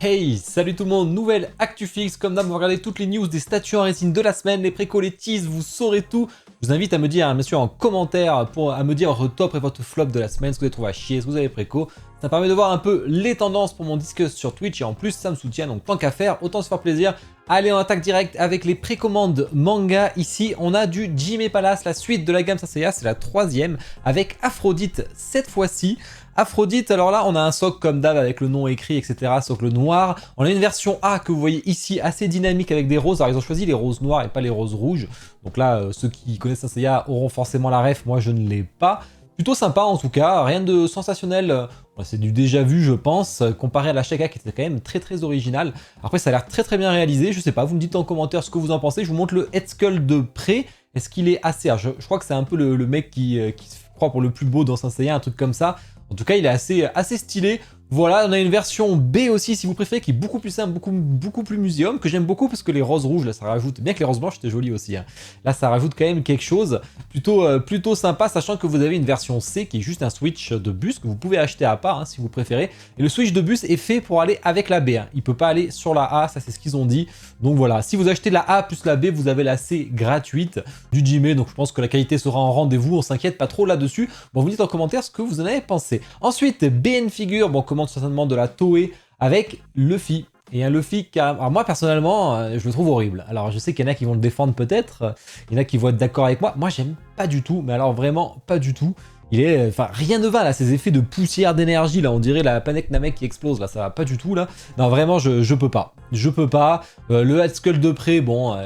Hey, salut tout le monde, nouvelle Actu Fixe, comme d'hab, vous regardez toutes les news des statues en résine de la semaine, les précos, les teases, vous saurez tout. Je vous invite à me dire, bien sûr, en commentaire, à me dire votre top et votre flop de la semaine, ce que vous avez trouvé à chier, ce que vous avez préco. Ça permet de voir un peu les tendances pour mon discuss sur Twitch et en plus ça me soutient, donc tant qu'à faire, autant se faire plaisir. Allez, en attaque directe avec les précommandes manga. Ici, on a du Jime Palace, la suite de la gamme Sasaya, c'est la troisième, avec Aphrodite cette fois-ci. Aphrodite, alors là, on a un socle comme d'hab avec le nom écrit, etc., socle noir. On a une version A que vous voyez ici, assez dynamique avec des roses. Alors, ils ont choisi les roses noires et pas les roses rouges. Donc là, ceux qui connaissent Sasaya auront forcément la ref, moi je ne l'ai pas. Plutôt sympa en tout cas, rien de sensationnel. C'est du déjà vu, je pense, comparé à la Shaka qui était quand même très original. Après, ça a l'air très bien réalisé. Je sais pas, vous me dites en commentaire ce que vous en pensez. Je vous montre le head sculpt de près. Est-ce qu'il est assez... je crois que c'est un peu le mec qui se croit pour le plus beau dans Saint Seiya, un truc comme ça. En tout cas, il est assez stylé. Voilà, on a une version B aussi, si vous préférez, qui est beaucoup plus simple, beaucoup plus muséum, que j'aime beaucoup parce que les roses rouges, là, ça rajoute... Bien que les roses blanches, c'était joli aussi. Hein. Là, ça rajoute quand même quelque chose plutôt sympa, sachant que vous avez une version C qui est juste un switch de bus que vous pouvez acheter à part, hein, si vous préférez. Et le switch de bus est fait pour aller avec la B. Hein. Il peut pas aller sur la A, ça c'est ce qu'ils ont dit. Donc voilà, si vous achetez la A plus la B, vous avez la C gratuite du Jime. Donc je pense que la qualité sera en rendez-vous, on s'inquiète pas trop là-dessus. Bon, vous dites en commentaire ce que vous en avez pensé. Ensuite, BN Figure, bon, commande certainement de la Toei avec Luffy. Et un Luffy qui a... Alors moi personnellement, je le trouve horrible. Alors je sais qu'il y en a qui vont le défendre peut-être, il y en a qui vont être d'accord avec moi. Moi j'aime pas du tout, mais alors vraiment pas du tout. Il est... Enfin rien ne va là, ces effets de poussière d'énergie là, on dirait la planète Namek qui explose là, ça va pas du tout là. Non vraiment je peux pas. Je peux pas. Le head sculpt de près, bon...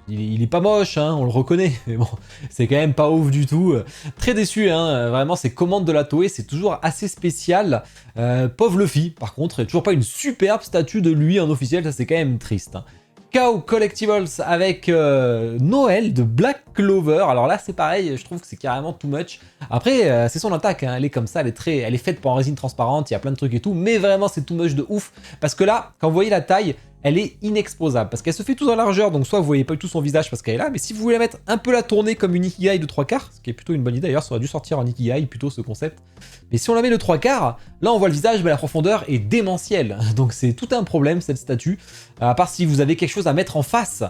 Il est pas moche, hein, on le reconnaît, mais bon, c'est quand même pas ouf du tout. Très déçu, hein, vraiment, ces commandes de la Toei, c'est toujours assez spécial. Pauvre Luffy, par contre, il n'y a toujours pas une superbe statue de lui en officiel, ça c'est quand même triste. Hein. Cow Collectibles avec Noël de Black Clover. Alors là, c'est pareil, je trouve que c'est carrément too much. Après, c'est son attaque, hein, elle est comme ça, elle est faite pour en résine transparente, il y a plein de trucs et tout, mais vraiment, c'est too much de ouf. Parce que là, quand vous voyez la taille, elle est inexposable parce qu'elle se fait tout en largeur, donc soit vous voyez pas du tout son visage parce qu'elle est là, mais si vous voulez la mettre un peu la tourner comme une Ikigai de 3/4, ce qui est plutôt une bonne idée d'ailleurs, ça aurait dû sortir en Ikigai plutôt ce concept, mais si on la met de 3/4, là on voit le visage, mais la profondeur est démentielle, donc c'est tout un problème cette statue, à part si vous avez quelque chose à mettre en face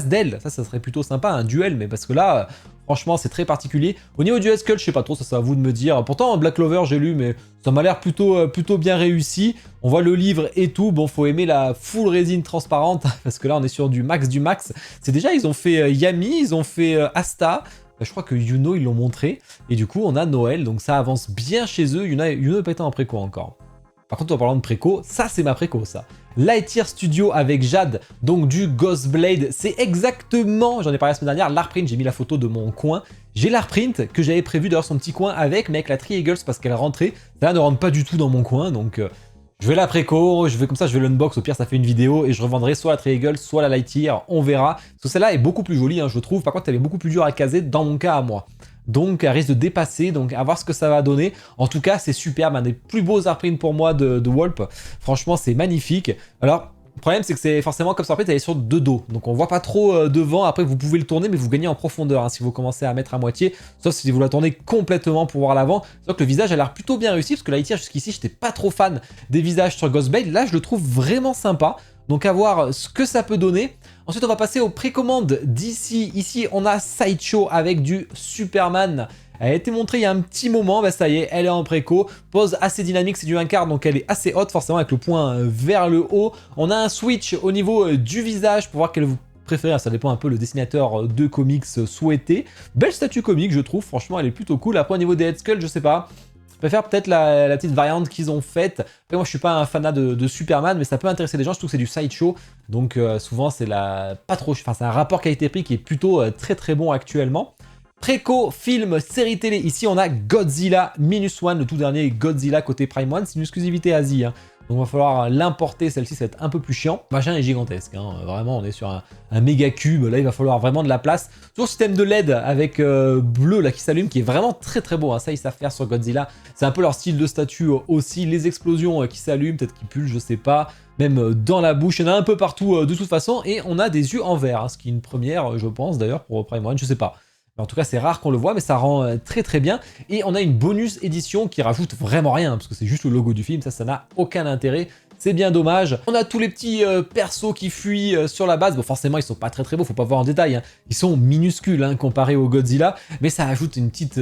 d'elle, ça serait plutôt sympa, un duel, mais parce que là... Franchement, c'est très particulier. Au niveau du head sculpt, je sais pas trop, ça c'est à vous de me dire. Pourtant, Black Clover, j'ai lu, mais ça m'a l'air plutôt bien réussi. On voit le livre et tout. Bon, faut aimer la full résine transparente, parce que là, on est sur du max du max. C'est déjà, ils ont fait Yami, ils ont fait Asta. Je crois que Yuno, ils l'ont montré. Et du coup, on a Noël, donc ça avance bien chez eux. Yuno n'est pas été en préco encore. Par contre, en parlant de préco, ça c'est ma préco ça. Lightyear Studio avec Jade, donc du Ghost Blade, c'est exactement, j'en ai parlé la semaine dernière, l'art-print, j'ai mis la photo de mon coin. J'ai l'art-print que j'avais prévu d'ailleurs son petit coin avec, mais avec la Tri-Eagles parce qu'elle rentrait. Ça ne rentre pas du tout dans mon coin, donc je vais la préco, je vais l'unbox, au pire ça fait une vidéo et je revendrai soit la Tri-Eagles, soit la Lightyear, on verra. Parce que celle-là est beaucoup plus jolie, hein, je trouve, par contre elle est beaucoup plus dure à caser dans mon cas à moi. Donc elle risque de dépasser, donc à voir ce que ça va donner. En tout cas, c'est superbe, un des plus beaux art-prints pour moi de Wulp. Franchement, c'est magnifique. Alors, le problème, c'est que c'est forcément comme ça, elle est sur deux dos. Donc on voit pas trop devant. Après, vous pouvez le tourner, mais vous gagnez en profondeur hein, si vous commencez à mettre à moitié. Sauf si vous la tournez complètement pour voir l'avant. Sauf que le visage a l'air plutôt bien réussi, parce que Lightyear, jusqu'ici, j'étais pas trop fan des visages sur Ghost Blade. Là, je le trouve vraiment sympa. Donc à voir ce que ça peut donner. Ensuite, on va passer aux précommandes d'ici. Ici, on a Sideshow avec du Superman. Elle a été montrée il y a un petit moment, bah ça y est, elle est en préco. Pose assez dynamique, c'est du 1/4, donc elle est assez haute, forcément avec le point vers le haut. On a un switch au niveau du visage pour voir quel vous préférez, ça dépend un peu le dessinateur de comics souhaité. Belle statue comique, je trouve, franchement, elle est plutôt cool. Après, au niveau des head sculpt, je sais pas. Je préfère peut-être la petite variante qu'ils ont faite. Après, moi, je suis pas un fanat de Superman, mais ça peut intéresser les gens. Je trouve que c'est du sideshow. Donc, souvent, c'est pas trop... Enfin, c'est un rapport qualité-prix qui est plutôt très bon actuellement. Préco, film, série télé. Ici, on a Godzilla -1, le tout dernier Godzilla côté Prime One. C'est une exclusivité Asie. Hein. Donc, il va falloir l'importer. Celle-ci, ça va être un peu plus chiant. Le machin est gigantesque. Hein. Vraiment, on est sur un méga cube. Là, il va falloir vraiment de la place. Toujours système de LED avec bleu là qui s'allume, qui est vraiment très beau. Hein. Ça, ils savent faire sur Godzilla. C'est un peu leur style de statue aussi. Les explosions qui s'allument, peut-être qui pullent, je sais pas. Même dans la bouche, il y en a un peu partout de toute façon. Et on a des yeux en verre, hein, ce qui est une première, je pense, d'ailleurs, pour Prime One. Je sais pas. En tout cas, c'est rare qu'on le voit, mais ça rend très bien. Et on a une bonus édition qui rajoute vraiment rien, parce que c'est juste le logo du film, ça n'a aucun intérêt. c'est bien dommage. On a tous les petits persos qui fuient sur la base. Bon, forcément, ils sont pas très beaux, faut pas voir en détail, hein. Ils sont minuscules hein, comparés au Godzilla, mais ça ajoute une petite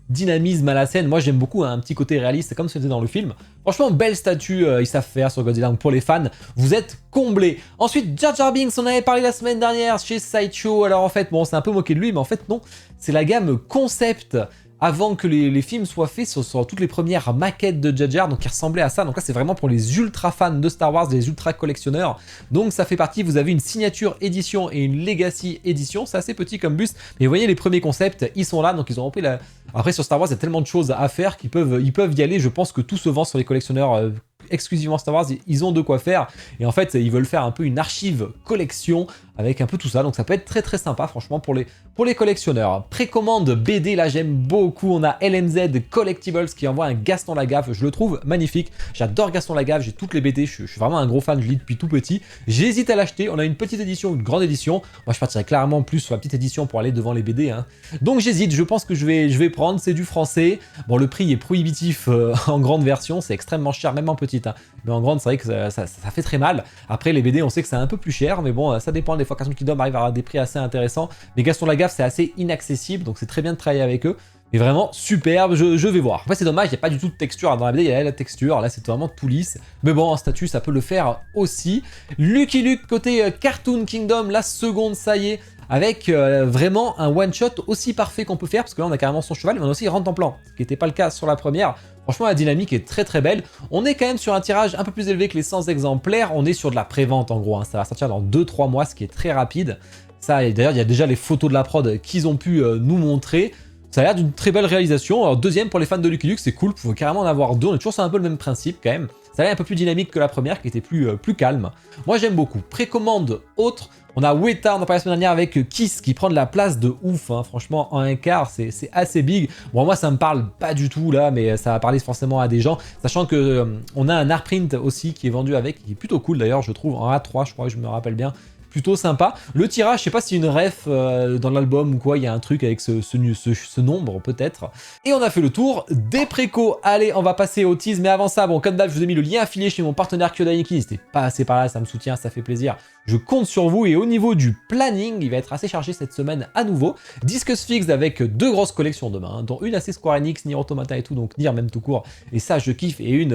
dynamisme à la scène. Moi, j'aime beaucoup hein, un petit côté réaliste, comme c'était dans le film. Franchement, belle statue, ils savent faire sur Godzilla. Donc pour les fans, vous êtes comblés. Ensuite, Jar Jar Binks, on avait parlé la semaine dernière chez Sideshow. Alors en fait, bon, on s'est un peu moqué de lui, mais en fait non, c'est la gamme concept. Avant que les films soient faits sur toutes les premières maquettes de Jar Jar, donc qui ressemblaient à ça. Donc là, c'est vraiment pour les ultra fans de Star Wars, les ultra collectionneurs. Donc ça fait partie, vous avez une signature édition et une legacy édition. C'est assez petit comme buste, mais vous voyez les premiers concepts, ils sont là, donc ils ont repris la... Après sur Star Wars, il y a tellement de choses à faire qu'ils peuvent y aller. Je pense que tout se vend sur les collectionneurs exclusivement Star Wars, ils ont de quoi faire. Et en fait, ils veulent faire un peu une archive collection avec un peu tout ça. Donc ça peut être très sympa, franchement, pour les collectionneurs. Précommande BD, là j'aime beaucoup. On a LMZ Collectibles qui envoie un Gaston Lagaffe. Je le trouve magnifique. J'adore Gaston Lagaffe, j'ai toutes les BD. Je suis vraiment un gros fan, je lis depuis tout petit. J'hésite à l'acheter. On a une petite édition, une grande édition. Moi, je partirais clairement plus sur la petite édition pour aller devant les BD. Hein. Donc j'hésite, je pense que je vais prendre. C'est du français. Bon, le prix est prohibitif en grande version. C'est extrêmement cher, même en petite. Hein. Mais en grande, c'est vrai que ça fait très mal. Après, les BD, on sait que c'est un peu plus cher. Mais bon, ça dépend. Des fois, Cartoon Kingdom arrive à avoir des prix assez intéressants. Mais Gaston Lagaffe, c'est assez inaccessible. Donc c'est très bien de travailler avec eux. Mais vraiment superbe, je vais voir. Après c'est dommage, il n'y a pas du tout de texture. Dans la BD, il y a la texture, là c'est vraiment tout lisse. Mais bon, en statut, ça peut le faire aussi. Lucky Luke côté Cartoon Kingdom, la seconde, ça y est. Avec vraiment un one-shot aussi parfait qu'on peut faire. Parce que là, on a carrément son cheval, mais on a aussi rentre en plan. Ce qui n'était pas le cas sur la première. Franchement, la dynamique est très belle. On est quand même sur un tirage un peu plus élevé que les 100 exemplaires. On est sur de la prévente en gros. Hein. Ça va sortir dans 2-3 mois, ce qui est très rapide. Ça, et d'ailleurs, il y a déjà les photos de la prod qu'ils ont pu nous montrer. Ça a l'air d'une très belle réalisation. Alors deuxième pour les fans de Lucky Luke, c'est cool, vous pouvez carrément en avoir deux. On est toujours sur un peu le même principe quand même. Ça a l'air un peu plus dynamique que la première qui était plus calme. Moi j'aime beaucoup. Précommande autre. On a Weta, on en parlait la semaine dernière avec Kiss qui prend de la place de ouf. Hein. Franchement, en un quart, c'est assez big. Bon, moi ça me parle pas du tout là, mais ça va parler forcément à des gens. Sachant que on a un art print aussi qui est vendu avec, qui est plutôt cool d'ailleurs, je trouve, en A3, je crois, je me rappelle bien. Plutôt sympa. Le tirage, je sais pas si une ref dans l'album ou quoi, il y a un truc avec ce nombre peut-être. Et on a fait le tour des précos. Allez, on va passer au tease, mais avant ça, bon, comme d'hab, je vous ai mis le lien affilié chez mon partenaire Kyodaiki. N'hésitez pas à passer par là, ça me soutient, ça fait plaisir. Je compte sur vous et au niveau du planning, il va être assez chargé cette semaine à nouveau. Discus Fix avec deux grosses collections demain, hein, dont une assez Square Enix, Nier Automata et tout, donc Nier même tout court. Et ça, je kiffe. Et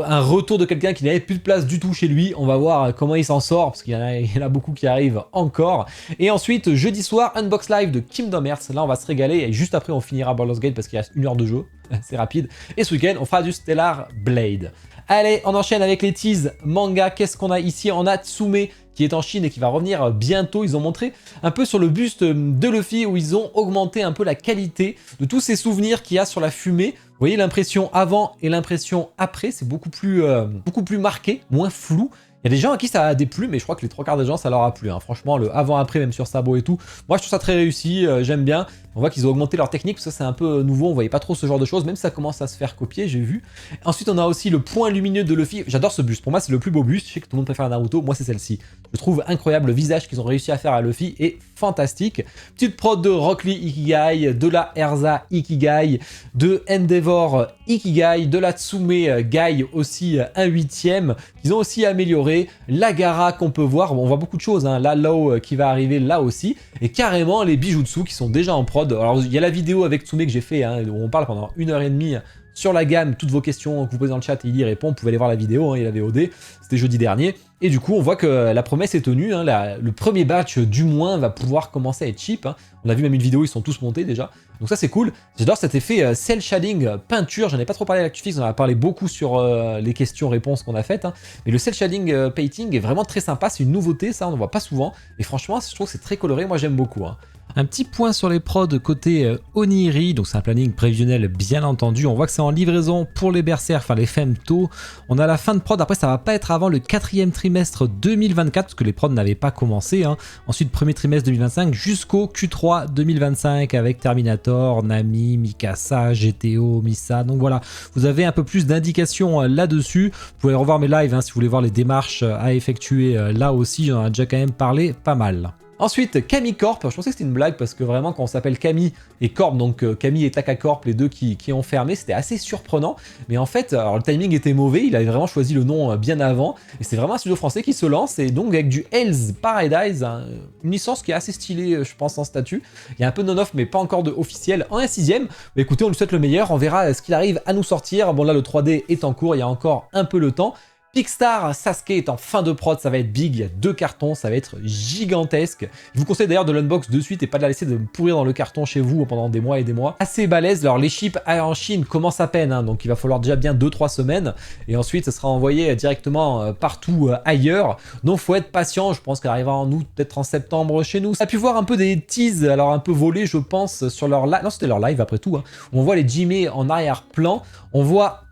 un retour de quelqu'un qui n'avait plus de place du tout chez lui. On va voir comment il s'en sort, parce qu'il y en a beaucoup qui arrivent encore. Et ensuite, jeudi soir, Unbox Live de Kingdom Hearts. Là, on va se régaler. Et juste après, on finira Baldur's Gate, parce qu'il reste 1 heure de jeu. C'est rapide. Et ce week-end, on fera du Stellar Blade. Allez, on enchaîne avec les teases manga. Qu'est-ce qu'on a ici? On a Tsume, qui est en Chine et qui va revenir bientôt. Ils ont montré un peu sur le buste de Luffy où ils ont augmenté un peu la qualité de tous ces souvenirs qu'il y a sur la fumée. Vous voyez l'impression avant et l'impression après, c'est beaucoup plus marqué, moins flou. Il y a des gens à qui ça a déplu, mais je crois que les 3/4 des gens, ça leur a plu. Hein. Franchement, le avant-après, même sur Sabo et tout, moi je trouve ça très réussi, j'aime bien. On voit qu'ils ont augmenté leur technique, parce que c'est un peu nouveau, on voyait pas trop ce genre de choses, même si ça commence à se faire copier, j'ai vu. Ensuite, on a aussi le point lumineux de Luffy. J'adore ce buste, pour moi c'est le plus beau buste, je sais que tout le monde préfère Naruto, moi c'est celle-ci. Je trouve incroyable, le visage qu'ils ont réussi à faire à Luffy est fantastique. Petite prod de Rock Lee Ikigai, de la Erza Ikigai, de Endeavor Ikigai, de la Tsume Gai aussi 1/8, qu'ils ont aussi amélioré. La Gara qu'on peut voir, bon, on voit beaucoup de choses, hein. La Law qui va arriver là aussi, et carrément les Bijutsu qui sont déjà en prod. Alors il y a la vidéo avec Tsume que j'ai fait, hein, où on parle pendant 1h30 sur la gamme, toutes vos questions que vous posez dans le chat et il y répond, vous pouvez aller voir la vidéo, hein, il y a la VOD, c'était jeudi dernier. Et du coup, on voit que la promesse est tenue, hein, le premier batch du moins va pouvoir commencer à être cheap. Hein. On a vu même une vidéo, ils sont tous montés déjà. Donc ça c'est cool. J'adore cet effet cel shading peinture, j'en ai pas trop parlé à l'ActuFix, on en a parlé beaucoup sur les questions-réponses qu'on a faites. Hein. Mais le cel shading painting est vraiment très sympa, c'est une nouveauté, ça on ne voit pas souvent. Et franchement, je trouve que c'est très coloré, moi j'aime beaucoup. Hein. Un petit point sur les prods côté Oniri, donc c'est un planning prévisionnel bien entendu. On voit que c'est en livraison pour les Berserk, enfin les Femto. On a la fin de prod, après ça va pas être avant le 4e trimestre 2024, parce que les prods n'avaient pas commencé. Hein. Ensuite, premier trimestre 2025 jusqu'au Q3 2025 avec Terminator, Nami, Mikasa, GTO, Misa. Donc voilà, vous avez un peu plus d'indications là-dessus. Vous pouvez revoir mes lives hein, si vous voulez voir les démarches à effectuer là aussi. J'en ai déjà quand même parlé pas mal. Ensuite, Camille Corp, je pensais que c'était une blague parce que vraiment quand on s'appelle Camille et Corp, donc Camille et Taka Corp, les deux qui ont fermé, c'était assez surprenant. Mais en fait, alors le timing était mauvais, il avait vraiment choisi le nom bien avant. Et c'est vraiment un studio français qui se lance, et donc avec du Hell's Paradise, hein, une licence qui est assez stylée, je pense, en statut. Il y a un peu de non-off, mais pas encore de officiel. En un sixième, bah, écoutez, on lui souhaite le meilleur, on verra ce qu'il arrive à nous sortir. Bon là, le 3D est en cours, il y a encore un peu le temps. Pixstar Sasuke est en fin de prod, ça va être big, il y a 2 cartons, ça va être gigantesque. Je vous conseille d'ailleurs de l'unbox de suite et pas de la laisser de pourrir dans le carton chez vous pendant des mois et des mois. Assez balèze, alors les chips en Chine commencent à peine, hein, donc il va falloir déjà bien 2-3 semaines, et ensuite ça sera envoyé directement partout ailleurs, donc faut être patient, je pense qu'elle arrivera en août, peut-être en septembre chez nous. On a pu voir un peu des teases, alors un peu volés je pense, sur leur live, non c'était leur live après tout, hein. On voit les Jimmy en arrière-plan, on voit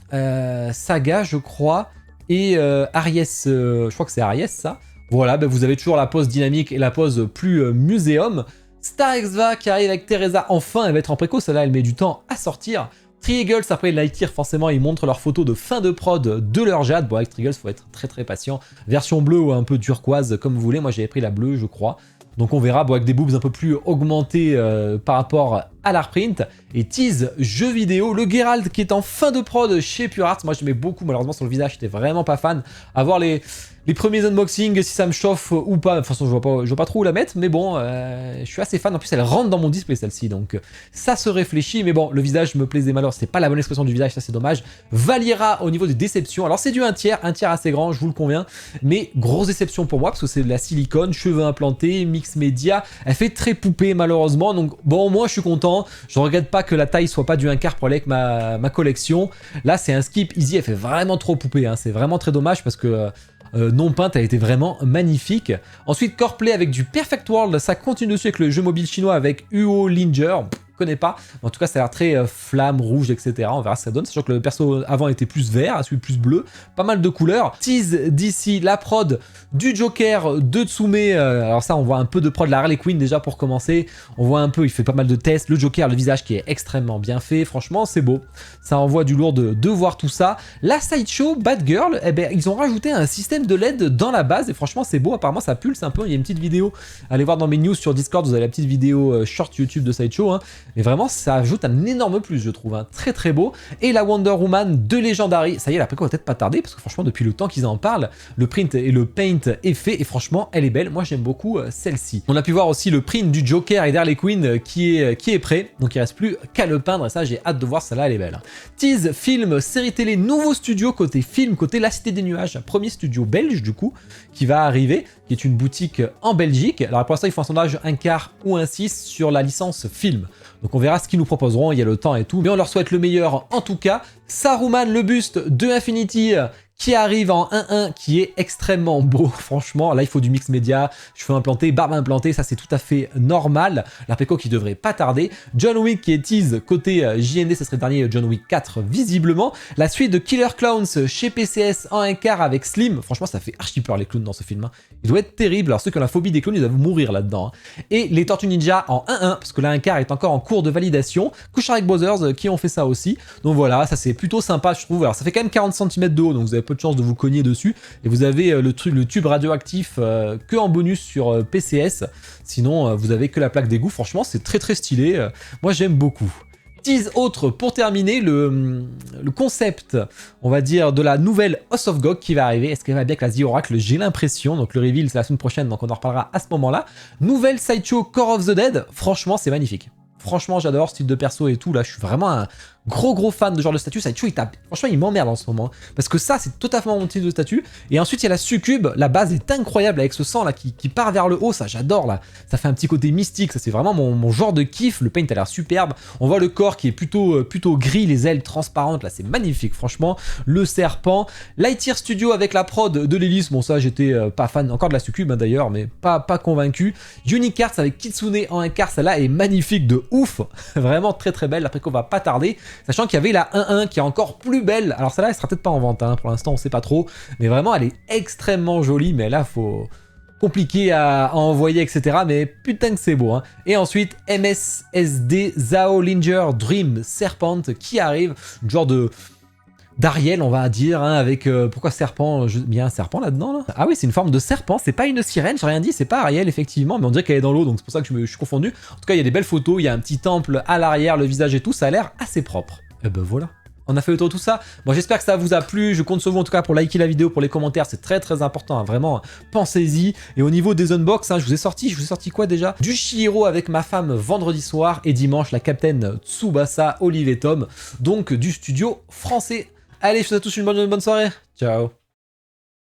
Saga je crois, et Aries, je crois que c'est Aries ça. Voilà, ben vous avez toujours la pose dynamique et la pose plus muséum. Star Exva qui arrive avec Teresa, enfin elle va être en préco, celle-là elle met du temps à sortir. Triggles, après Lightyear, forcément ils montrent leurs photos de fin de prod de leur Jade. Bon avec Triggles faut être très patient. Version bleue ou un peu turquoise comme vous voulez, moi j'avais pris la bleue je crois. Donc on verra, bon, avec des boobs un peu plus augmentés par rapport à la reprint. Et tease jeu vidéo, le Geralt qui est en fin de prod chez Pure Arts. Moi j'aimais beaucoup, malheureusement sur le visage j'étais vraiment pas fan. À voir les premiers unboxings, si ça me chauffe ou pas. De toute façon je vois pas trop où la mettre, mais bon, je suis assez fan. En plus elle rentre dans mon display celle-ci, donc ça se réfléchit. Mais bon, le visage me plaisait malheureusement, c'est pas la bonne expression du visage, ça c'est dommage. Valiera au niveau des déceptions, alors c'est du 1 tiers assez grand, je vous le conviens. Mais grosse déception pour moi, parce que c'est de la silicone, cheveux implantés, mix média. Elle fait très poupée malheureusement, donc bon moi je suis content. Je regrette pas que la taille soit pas du 1 quart pour aller avec ma collection. Là c'est un skip easy, elle fait vraiment trop poupée, hein. C'est vraiment très dommage parce que non peinte a été vraiment magnifique. Ensuite Coreplay avec du Perfect World, ça continue dessus avec le jeu mobile chinois avec Huo Linger. Connais pas, en tout cas ça a l'air très flamme, rouge, etc. On verra ce que ça donne, sachant que le perso avant était plus vert, celui plus bleu, pas mal de couleurs. Tease d'ici la prod du Joker de Tsume, alors ça on voit un peu de prod de la Harley Quinn déjà pour commencer, on voit un peu, il fait pas mal de tests, le Joker, le visage qui est extrêmement bien fait, franchement c'est beau, ça envoie du lourd de voir tout ça. La sideshow Bad Girl, eh ben, ils ont rajouté un système de LED dans la base et franchement c'est beau, apparemment ça pulse un peu, il y a une petite vidéo, allez voir dans mes news sur Discord, vous avez la petite vidéo short YouTube de sideshow, hein. Mais vraiment, ça ajoute un énorme plus, je trouve, hein. Très très beau. Et la Wonder Woman de Legendary, ça y est, la préco va peut-être pas tarder, parce que franchement, depuis le temps qu'ils en parlent, le print et le paint est fait, et franchement, elle est belle. Moi, j'aime beaucoup celle-ci. On a pu voir aussi le print du Joker et d'Harley Quinn qui est prêt, donc il reste plus qu'à le peindre, et ça, j'ai hâte de voir, celle-là, elle est belle. Tease, film, série télé, nouveau studio côté film, côté La Cité des Nuages, un premier studio belge, du coup, qui va arriver, qui est une boutique en Belgique. Alors pour l'instant, ils font un sondage 1 quart ou 1 6 sur la licence film. Donc on verra ce qu'ils nous proposeront, il y a le temps et tout. Mais on leur souhaite le meilleur en tout cas. Saruman, le buste de Infinity, qui arrive en 1-1, qui est extrêmement beau, franchement. Là, il faut du mix média, cheveux implantés, barbe implantée, ça c'est tout à fait normal. La préco qui devrait pas tarder. John Wick qui est tease côté JND, ce serait le dernier John Wick 4 visiblement. La suite de Killer Clowns chez PCS en 1 quart avec Slim. Franchement, ça fait archi peur les clowns dans ce film, hein. Il doit être terrible. Alors ceux qui ont la phobie des clowns, ils doivent mourir là-dedans, hein. Et les Tortues Ninja en 1-1, parce que là 1 quart est encore en cours de validation. Kusharek Brothers qui ont fait ça aussi. Donc voilà, ça c'est plutôt sympa, je trouve. Alors ça fait quand même 40 cm de haut, donc vous avez peu de chance de vous cogner dessus. Et vous avez le tube radioactif que en bonus sur PCS. Sinon, vous avez que la plaque d'égout. Franchement, c'est très très stylé. Moi, j'aime beaucoup. Tease autre pour terminer, le concept, on va dire, de la nouvelle House of Gog qui va arriver. Est-ce qu'elle va bien avec la The Oracle? J'ai l'impression. Donc le reveal, c'est la semaine prochaine, donc on en reparlera à ce moment-là. Nouvelle sideshow Core of the Dead. Franchement, c'est magnifique. Franchement, j'adore ce style de perso et tout. Là, je suis vraiment un gros fan de genre de statut. Sideshow, il tape. Franchement, il m'emmerde en ce moment. Parce que ça, c'est totalement mon style de statut. Et ensuite, il y a la succube. La base est incroyable avec ce sang là qui part vers le haut. Ça, j'adore là. Ça fait un petit côté mystique. Ça, c'est vraiment mon genre de kiff. Le paint a l'air superbe. On voit le corps qui est plutôt gris. Les ailes transparentes. Là, c'est magnifique. Franchement, le serpent. Lightyear Studio avec la prod de l'hélice. Bon, ça, j'étais pas fan encore de la succube hein, d'ailleurs, mais pas convaincu. Unique Arts avec Kitsune en 1 quart. Celle-là est magnifique de ouf. Vraiment très belle. Après qu'on va pas tarder. Sachant qu'il y avait la 1-1 qui est encore plus belle. Alors celle-là, elle sera peut-être pas en vente, hein, pour l'instant, on sait pas trop. Mais vraiment, elle est extrêmement jolie. Mais là, faut compliqué à envoyer, etc. Mais putain que c'est beau, hein. Et ensuite, MSSD Zhao Linger Dream Serpent qui arrive. Une genre de d'Ariel, on va dire, hein, avec... pourquoi serpent? Il y a un serpent là-dedans, là? Ah oui, c'est une forme de serpent, c'est pas une sirène, j'ai rien dit, c'est pas Ariel, effectivement, mais on dirait qu'elle est dans l'eau, donc c'est pour ça que je suis confondu. En tout cas, il y a des belles photos, il y a un petit temple à l'arrière, le visage et tout, ça a l'air assez propre. Et ben voilà. On a fait le tour de tout ça. Bon, j'espère que ça vous a plu. Je compte sur vous en tout cas pour liker la vidéo, pour les commentaires. C'est très très important. Hein. Vraiment, pensez-y. Et au niveau des unbox, hein, je vous ai sorti quoi déjà? Du Chihiro avec ma femme vendredi soir. Et dimanche, la Capitaine Tsubasa, Olive et Tom. Donc du studio français. Allez, je vous souhaite à tous une bonne soirée. Ciao.